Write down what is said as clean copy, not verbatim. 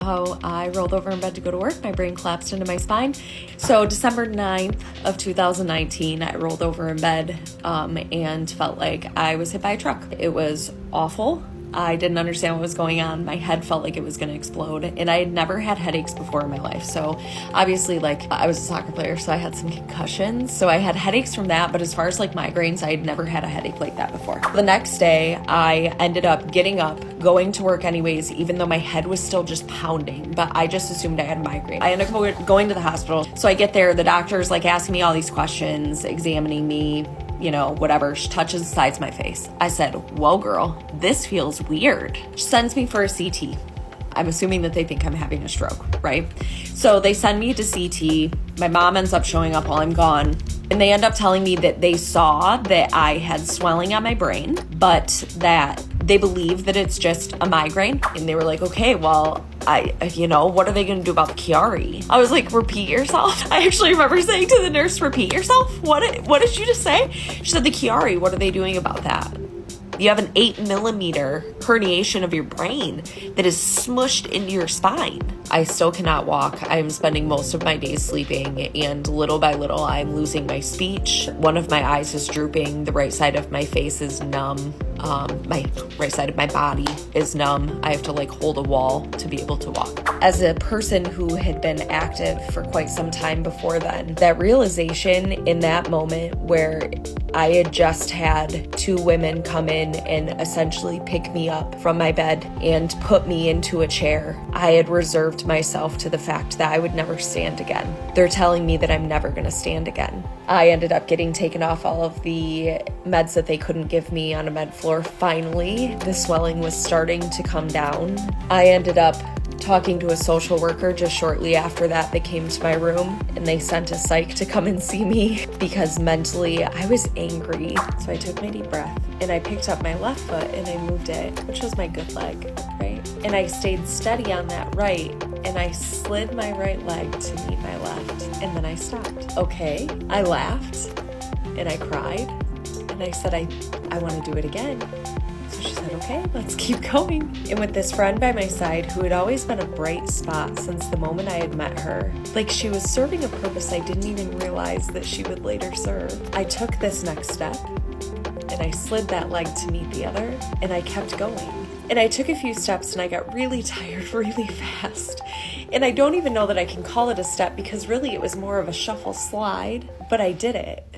how I rolled over in bed to go to work. My brain collapsed into my spine. So December 9th of 2019, I rolled over in bed and felt like I was hit by a truck. It was awful. I didn't understand what was going on. My head felt like it was going to explode, and I had never had headaches before in my life. So obviously, I was a soccer player, so I had some concussions. So I had headaches from that, but as far as migraines, I had never had a headache like that before. The next day, I ended up getting up, going to work anyways, even though my head was still just pounding, but I just assumed I had a migraine. I ended up going to the hospital. So I get there, the doctor's asking me all these questions, examining me, whatever. She touches the sides of my face. I said, "Whoa, girl, this feels weird." She sends me for a CT. I'm assuming that they think I'm having a stroke, right? So they send me to CT. My mom ends up showing up while I'm gone, and they end up telling me that they saw that I had swelling on my brain, but that they believe that it's just a migraine. And they were like, okay, well, what are they going to do about the Chiari? I was like, repeat yourself. I actually remember saying to the nurse, repeat yourself. What did you just say? She said, the Chiari, what are they doing about that? You have an 8mm herniation of your brain that is smushed into your spine. I still cannot walk. I'm spending most of my days sleeping, and little by little, I'm losing my speech. One of my eyes is drooping. The right side of my face is numb. My right side of my body is numb. I have to hold a wall to be able to walk. As a person who had been active for quite some time before then, that realization in that moment where I had just had two women come in and essentially pick me up from my bed and put me into a chair, I had reserved myself to the fact that I would never stand again. They're telling me that I'm never going to stand again. I ended up getting taken off all of the meds that they couldn't give me on a med floor. Finally, the swelling was starting to come down. I ended up talking to a social worker just shortly after that. They came to my room and they sent a psych to come and see me because mentally I was angry. So I took my deep breath and I picked up my left foot and I moved it, which was my good leg, right? And I stayed steady on that right, and I slid my right leg to meet my left, and then I stopped. Okay, I laughed and I cried and I said, I want to do it again. So she said, okay, let's keep going. And with this friend by my side who had always been a bright spot since the moment I had met her, she was serving a purpose I didn't even realize that she would later serve. I took this next step and I slid that leg to meet the other, and I kept going. And I took a few steps and I got really tired really fast. And I don't even know that I can call it a step because really it was more of a shuffle slide, but I did it.